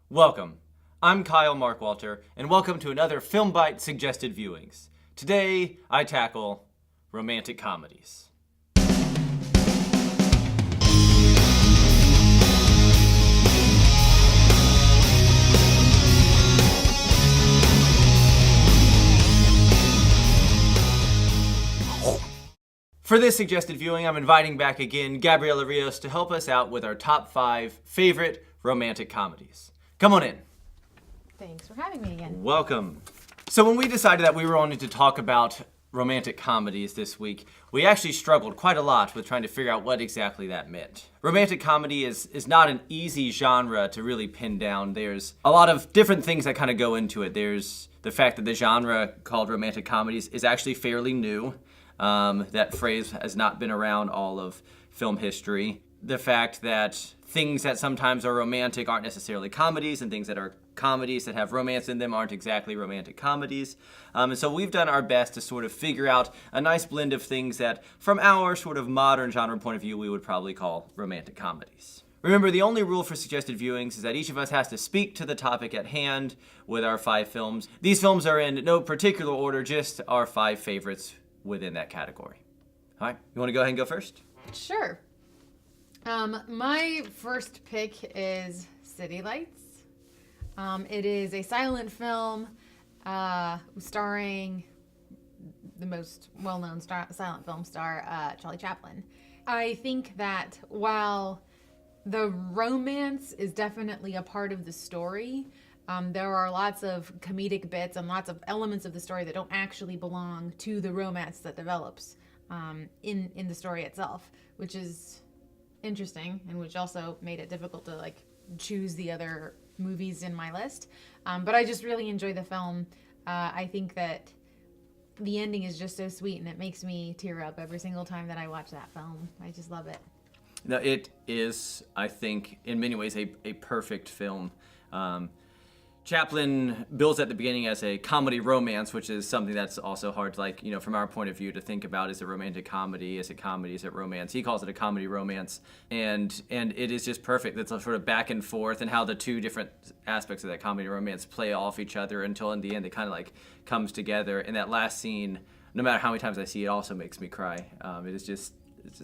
Welcome. I'm Kyle Markwalter, and welcome to another Film Bite Suggested Viewings. Today, I tackle romantic comedies. For this suggested viewing, I'm inviting back again Gabriela Rios to help us out with our top 5 favorite romantic comedies. Come on in. Thanks for having me again. Welcome. So when we decided that we were wanting to talk about romantic comedies this week, we actually struggled quite a lot with trying to figure out what exactly that meant. Romantic comedy is not an easy genre to really pin down. There's a lot of different things that kind of go into it. There's the fact that the genre called romantic comedies is actually fairly new. That phrase has not been around all of film history. The fact that things that sometimes are romantic aren't necessarily comedies, and things that are comedies that have romance in them aren't exactly romantic comedies. And so we've done our best to sort of figure out a nice blend of things that, from our sort of modern genre point of view, we would probably call romantic comedies. Remember, the only rule for suggested viewings is that each of us has to speak to the topic at hand with our 5 films. These films are in no particular order, just our 5 favorites within that category. All right, you want to go ahead and go first? Sure. My first pick is City Lights. It is a silent film starring the most well-known silent film star, Charlie Chaplin. I think that while the romance is definitely a part of the story, there are lots of comedic bits and lots of elements of the story that don't actually belong to the romance that develops in the story itself, which is interesting and which also made it difficult to choose the other movies in my list. But I just really enjoy the film. I think that the ending is just so sweet, and it makes me tear up every single time that I watch that film. I just love it. No, it is, I think, in many ways a perfect film. Chaplin bills at the beginning as a comedy romance, which is something that's also hard to, from our point of view, to think about. Is it romantic comedy? Is it comedy? Is it romance? He calls it a comedy romance, and it is just perfect. It's a sort of back and forth, and how the two different aspects of that comedy romance play off each other until in the end it kind of comes together. And that last scene, no matter how many times I see it, also makes me cry. It's just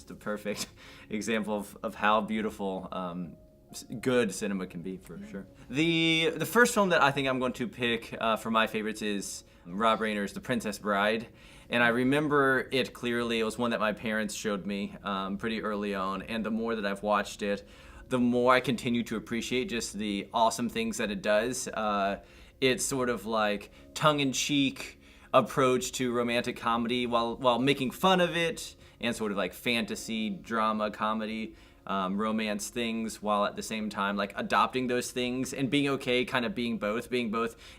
a perfect example of how beautiful good cinema can be, for sure. The first film that I think I'm going to pick for my favorites is Rob Reiner's The Princess Bride. And I remember it clearly. It was one that my parents showed me pretty early on. And the more that I've watched it, the more I continue to appreciate just the awesome things that it does. It's sort of like tongue-in-cheek approach to romantic comedy while making fun of it, and sort of like fantasy, drama, comedy, romance things, while at the same time adopting those things and being okay kind of being both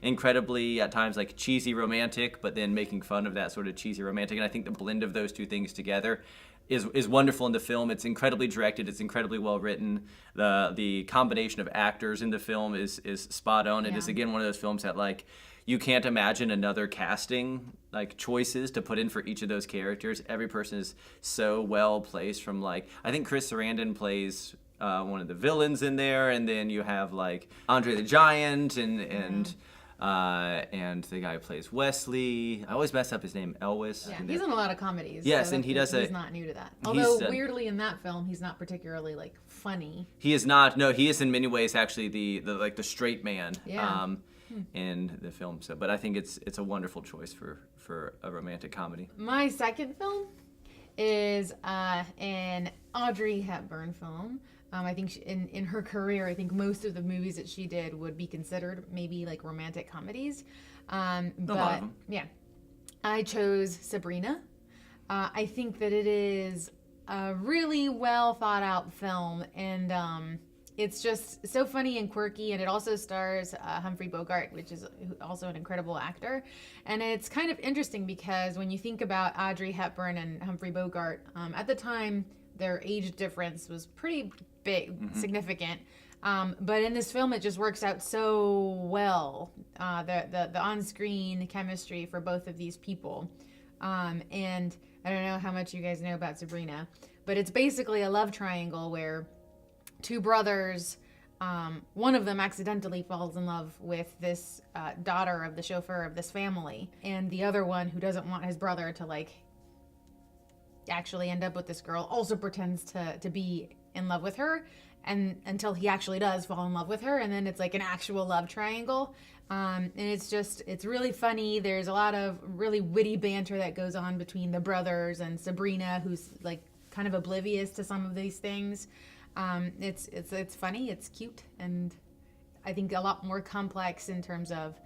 incredibly at times cheesy romantic, but then making fun of that sort of cheesy romantic. And I think the blend of those two things together is wonderful in the film. It's incredibly directed. It's incredibly well written. The combination of actors in the film is spot on. It is again one of those films that you can't imagine another casting choices to put in for each of those characters. Every person is so well placed. From I think Chris Sarandon plays one of the villains in there, and then you have Andre the Giant and the guy who plays Wesley. I always mess up his name, Elwes. Yeah, he's in a lot of comedies. Yes, so and he's not new to that. Although weirdly in that film, he's not particularly funny. He is not. No, he is in many ways actually the straight man. Yeah. In the film. So, but I think it's a wonderful choice for a romantic comedy. My second film is an Audrey Hepburn film. I think in her career, I think most of the movies that she did would be considered maybe romantic comedies. A lot of them. Yeah, I chose Sabrina. I think that it is a really well thought out film, and it's just so funny and quirky, and it also stars Humphrey Bogart, which is also an incredible actor. And it's kind of interesting because when you think about Audrey Hepburn and Humphrey Bogart, at the time, their age difference was pretty big, significant. But in this film, it just works out so well. The on-screen chemistry for both of these people. And I don't know how much you guys know about Sabrina, but it's basically a love triangle where two brothers one of them accidentally falls in love with this daughter of the chauffeur of this family, and the other one, who doesn't want his brother to like actually end up with this girl, also pretends to be in love with her, and until he actually does fall in love with her, and then it's like an actual love triangle. And it's really funny. There's a lot of really witty banter that goes on between the brothers and Sabrina, who's like kind of oblivious to some of these things. It's funny, it's cute, and I think a lot more complex in terms of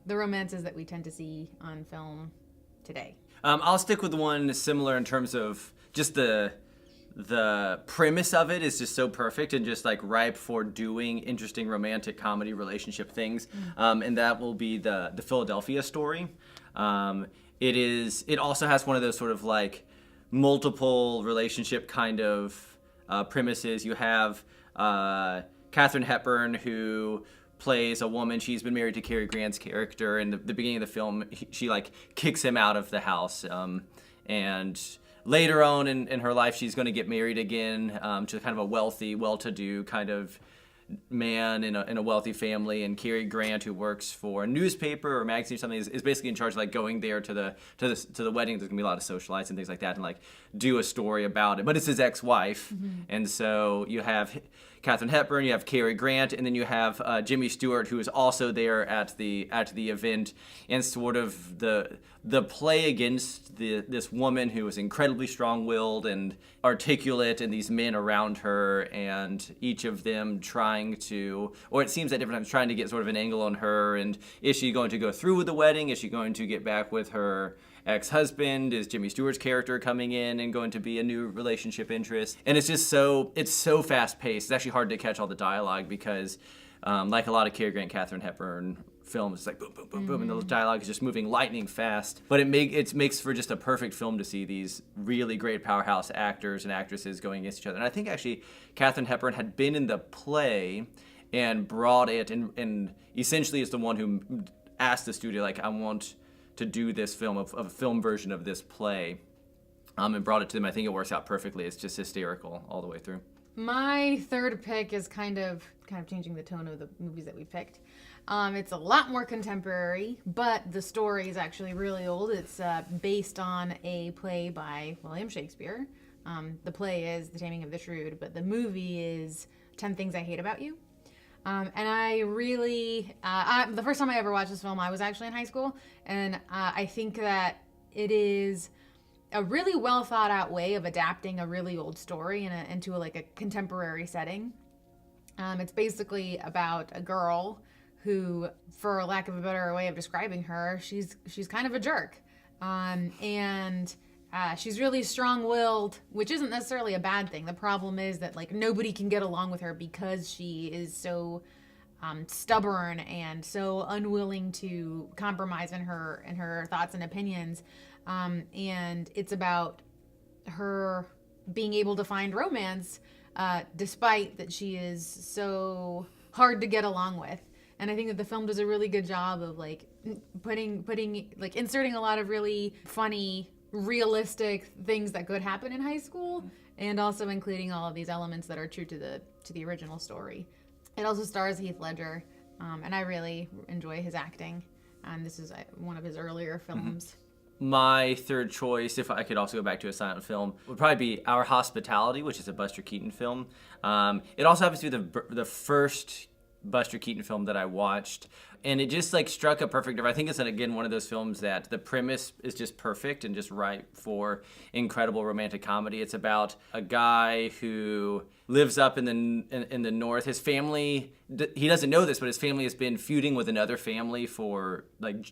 the romances that we tend to see on film today. I'll stick with one similar in terms of just the premise of it is just so perfect and just like ripe for doing interesting romantic comedy relationship things. And that will be the Philadelphia Story. It also has one of those sort of like multiple relationship kind of premises. You have Katharine Hepburn, who plays a woman. She's been married to Cary Grant's character. In the beginning of the film, she like kicks him out of the house. And later on in her life, she's going to get married again to kind of a wealthy, well-to-do kind of man in a wealthy family. And Cary Grant, who works for a newspaper or magazine or something, is basically in charge of like going there to the wedding. There's gonna be a lot of socialites and things like that, and like do a story about it. But it's his ex-wife, and so you have Katharine Hepburn, you have Cary Grant, and then you have Jimmy Stewart, who is also there at the event, and sort of the play against this woman who is incredibly strong-willed and articulate, and these men around her, and each of them trying to, or it seems at different times, trying to get sort of an angle on her. And is she going to go through with the wedding? Is she going to get back with her ex-husband? Is Jimmy Stewart's character coming in and going to be a new relationship interest? And it's so fast-paced. It's actually hard to catch all the dialogue because like a lot of Cary Grant, Katharine Hepburn films, it's like boom, boom, boom, boom, and the dialogue is just moving lightning fast. But it makes for just a perfect film to see these really great powerhouse actors and actresses going against each other. And I think actually Katharine Hepburn had been in the play and brought it, and essentially is the one who asked the studio, like, I want to do this film, a film version of this play, and brought it to them. I think it works out perfectly. It's just hysterical all the way through. My third pick is kind of changing the tone of the movies that we picked. It's a lot more contemporary, but the story is actually really old. It's based on a play by William Shakespeare. The play is The Taming of the Shrew, but the movie is 10 Things I Hate About You. And I really, the first time I ever watched this film, I was actually in high school, and I think that it is a really well thought out way of adapting a really old story into a contemporary setting. It's basically about a girl who, for lack of a better way of describing her, she's kind of a jerk, and she's really strong-willed, which isn't necessarily a bad thing. The problem is that nobody can get along with her because she is so stubborn and so unwilling to compromise in her thoughts and opinions. And it's about her being able to find romance despite that she is so hard to get along with. And I think that the film does a really good job of inserting a lot of really funny, realistic things that could happen in high school, and also including all of these elements that are true to the original story. It also stars Heath Ledger, and I really enjoy his acting. And this is one of his earlier films. My third choice, if I could also go back to a silent film, would probably be Our Hospitality, which is a Buster Keaton film. It also happens to be the first Buster Keaton film that I watched, and it just struck a perfect nerve. I think it's again one of those films that the premise is just perfect and just right for incredible romantic comedy. It's about a guy who lives up in the north. His family, he doesn't know this, but his family has been feuding with another family for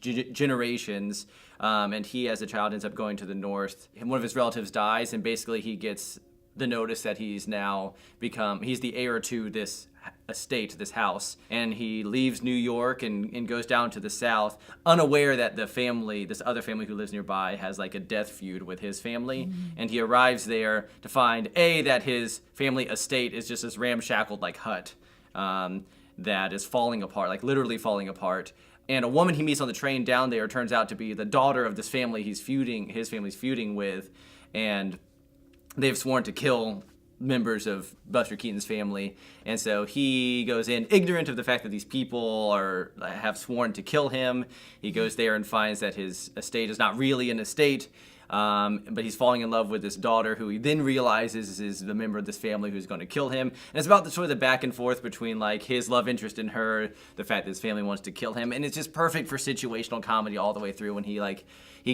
generations. And he, as a child, ends up going to the north. And one of his relatives dies, and basically he gets the notice that he's the heir to this estate, this house, and he leaves New York and goes down to the south, unaware that this other family who lives nearby has a death feud with his family. And he arrives there to find that his family estate is just this ramshackled hut that is falling apart, literally falling apart. And a woman he meets on the train down there turns out to be the daughter of this family his family's feuding with, and they've sworn to kill members of Buster Keaton's family, and so he goes in ignorant of the fact that these people have sworn to kill him. He goes there and finds that his estate is not really an estate, but he's falling in love with this daughter who he then realizes is the member of this family who's going to kill him. And it's about the sort of the back and forth between like his love interest in her, the fact that his family wants to kill him, and it's just perfect for situational comedy all the way through when he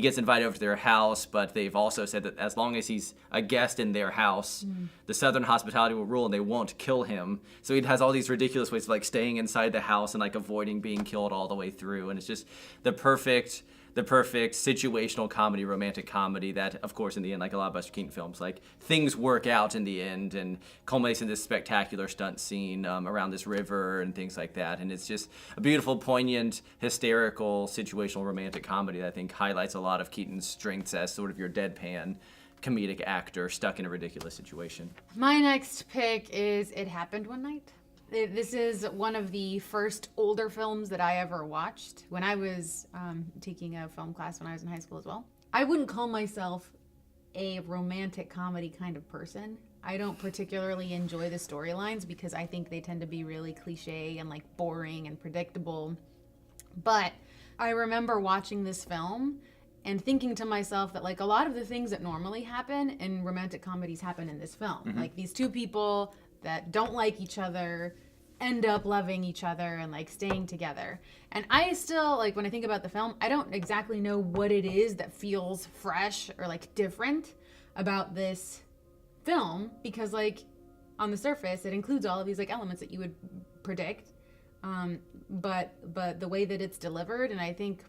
gets invited over to their house, but they've also said that as long as he's a guest in their house, the Southern hospitality will rule and they won't kill him. So he has all these ridiculous ways of like staying inside the house and like avoiding being killed all the way through. And it's just the perfect situational comedy, romantic comedy that, of course, in the end, like a lot of Buster Keaton films, like things work out in the end and culminates in this spectacular stunt scene around this river and things like that. And it's just a beautiful, poignant, hysterical, situational romantic comedy that I think highlights a lot of Keaton's strengths as sort of your deadpan comedic actor stuck in a ridiculous situation. My next pick is It Happened One Night. This is one of the first older films that I ever watched when I was taking a film class when I was in high school as well. I wouldn't call myself a romantic comedy kind of person. I don't particularly enjoy the storylines because I think they tend to be really cliche and like boring and predictable. But I remember watching this film and thinking to myself that like a lot of the things that normally happen in romantic comedies happen in this film. Mm-hmm. Like these two people that don't like each other end up loving each other and like staying together. And I still, like, when I think about the film, I don't exactly know what it is that feels fresh or like different about this film, because like on the surface it includes all of these like elements that you would predict, but the way that it's delivered, and I think,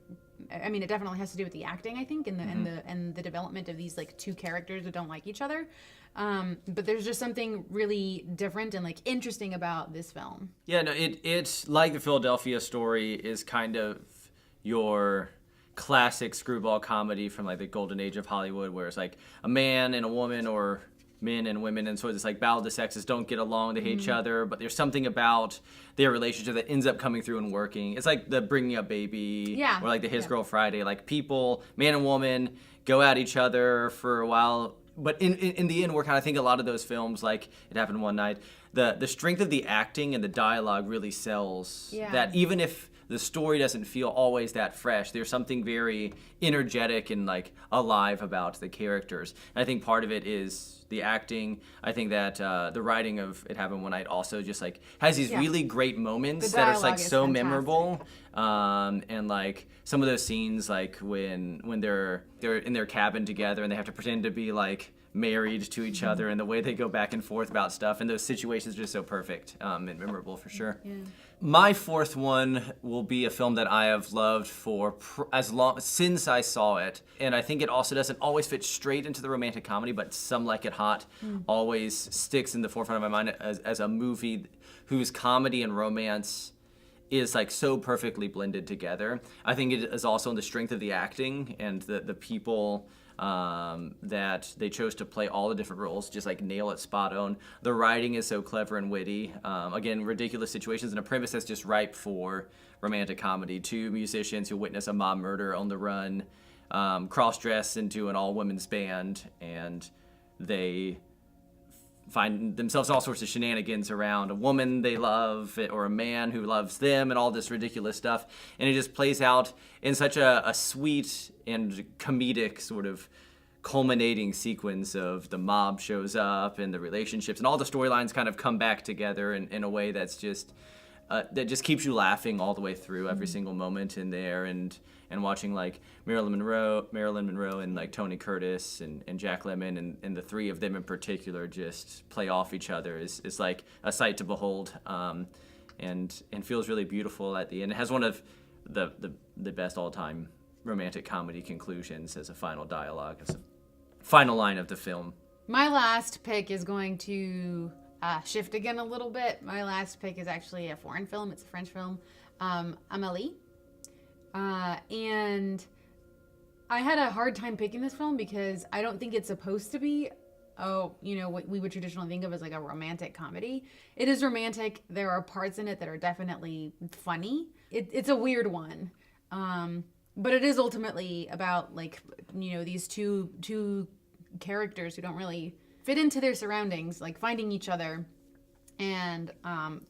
I mean, it definitely has to do with the acting, I think, and the development of these like two characters that don't like each other. But there's just something really different and like interesting about this film. Yeah, no, it's like the Philadelphia Story is kind of your classic screwball comedy from like the golden age of Hollywood, where it's like a man and a woman, or men and women, and sort of this like battle of the sexes don't get along, they hate each other, but there's something about their relationship that ends up coming through and working. It's like the Bringing Up Baby, or like the His Girl Friday, like people, man and woman, go at each other for a while. But in the end, we're kind of think a lot of those films, like It Happened One Night, the strength of the acting and the dialogue really sells that even if the story doesn't feel always that fresh, there's something very energetic and like alive about the characters. And I think part of it is the acting. I think that the writing of It Happened One Night also just like has these really great moments that are like so fantastic. Memorable. And like some of those scenes, like when they're in their cabin together and they have to pretend to be like married to each other, and the way they go back and forth about stuff, and those situations are just so perfect and memorable for sure. My fourth one will be a film that I have loved for since I saw it, and I think it also doesn't always fit straight into the romantic comedy, but Some Like It Hot always sticks in the forefront of my mind as a movie whose comedy and romance is like so perfectly blended together. I think it is also in the strength of the acting and the people that they chose to play all the different roles, just like nail it spot on. The writing is so clever and witty. Again, ridiculous situations and a premise that's just ripe for romantic comedy. Two musicians who witness a mob murder on the run, cross-dress into an all-women's band, and they find themselves all sorts of shenanigans around a woman they love or a man who loves them and all this ridiculous stuff. And it just plays out in such a sweet and comedic sort of culminating sequence of the mob shows up and the relationships and all the storylines kind of come back together in a way that's just that just keeps you laughing all the way through every single moment in there, and watching like Marilyn Monroe and like Tony Curtis and Jack Lemmon and the three of them in particular just play off each other is like a sight to behold, and feels really beautiful at the end. It has one of the best all-time romantic comedy conclusions as a final dialogue, as a final line of the film. My last pick is going to shift again a little bit. My last pick is actually a foreign film. It's a French film, Amélie. And I had a hard time picking this film because I don't think it's supposed to be, what we would traditionally think of as like a romantic comedy. It is romantic. There are parts in it that are definitely funny. It's a weird one. But it is ultimately about like, these two characters who don't really fit into their surroundings, like finding each other and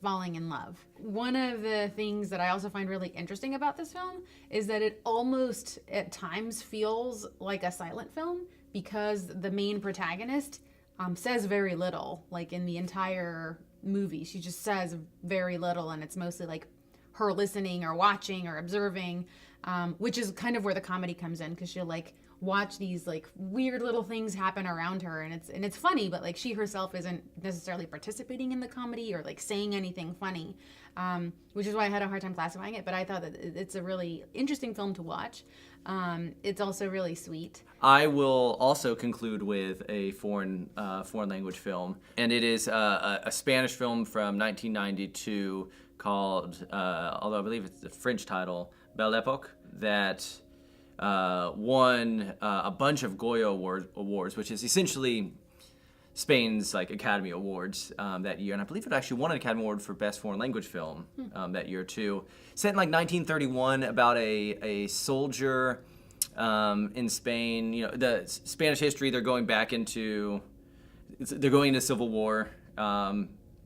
falling in love. One of the things that I also find really interesting about this film is that it almost at times feels like a silent film because the main protagonist says very little. Like in the entire movie, she just says very little, and it's mostly like her listening or watching or observing, which is kind of where the comedy comes in, because she'll like watch these like weird little things happen around her, and it's funny, but like she herself isn't necessarily participating in the comedy or like saying anything funny, which is why I had a hard time classifying it. But I thought that it's a really interesting film to watch. It's also really sweet. I will also conclude with a foreign language film, and it is a Spanish film from 1992 called, although I believe it's the French title, Belle Époque, that won a bunch of Goya awards, which is essentially Spain's like Academy Awards that year, and I believe it actually won an Academy Award for Best Foreign Language Film that year too. Set in like 1931, about a soldier in Spain. You know, the Spanish history. They're going into Civil War.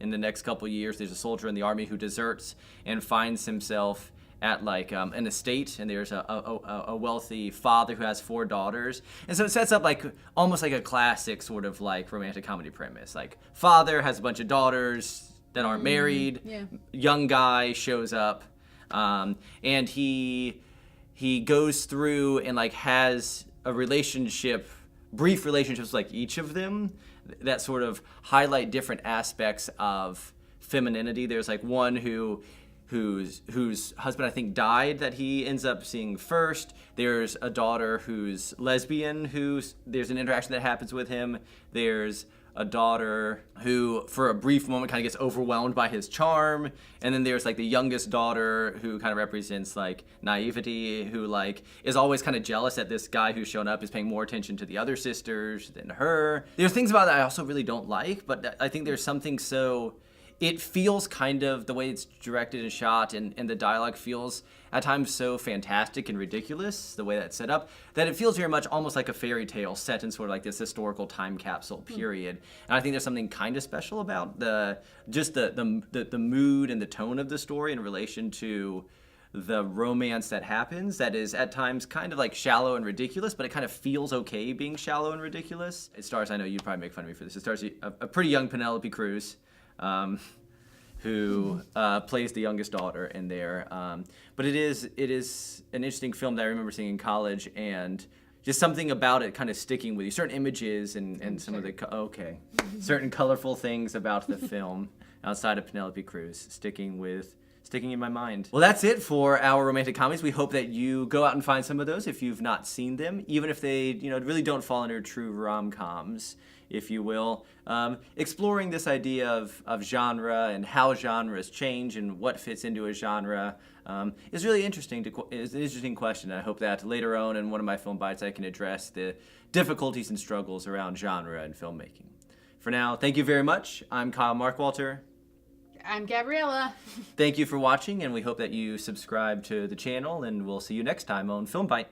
In the next couple of years, there's a soldier in the army who deserts and finds himself at like an estate, and there's a wealthy father who has 4 daughters, and so it sets up like almost like a classic sort of like romantic comedy premise. Like father has a bunch of daughters that aren't married. Yeah. Young guy shows up, and he goes through and like has a brief relationships with like each of them that sort of highlight different aspects of femininity. There's like one whose husband I think died that he ends up seeing first. There's a daughter who's lesbian, there's an interaction that happens with him. There's a daughter who for a brief moment kind of gets overwhelmed by his charm, and then there's like the youngest daughter who kind of represents like naivety, who like is always kind of jealous that this guy who's shown up is paying more attention to the other sisters than her. There's things about that I also really don't like, but I think there's something so it feels kind of, the way it's directed and shot and the dialogue feels at times so fantastic and ridiculous, the way that's set up, that it feels very much almost like a fairy tale set in sort of like this historical time capsule period. And I think there's something kind of special about the mood and the tone of the story in relation to the romance that happens, that is at times kind of like shallow and ridiculous, but it kind of feels okay being shallow and ridiculous. It stars, I know you'd probably make fun of me for this, it stars a pretty young Penelope Cruz, who plays the youngest daughter in there. But it is an interesting film that I remember seeing in college, and just something about it kind of sticking with you. Certain images and some of the certain colorful things about the film outside of Penelope Cruz sticking in my mind. Well, that's it for our romantic comedies. We hope that you go out and find some of those if you've not seen them, even if they really don't fall under true rom-coms, if you will. Exploring this idea of genre and how genres change and what fits into a genre is really interesting. Is an interesting question. I hope that later on in one of my film bites I can address the difficulties and struggles around genre and filmmaking. For now, thank you very much. I'm Kyle Markwalter. I'm Gabriela. Thank you for watching, and we hope that you subscribe to the channel, and we'll see you next time on Film Bite.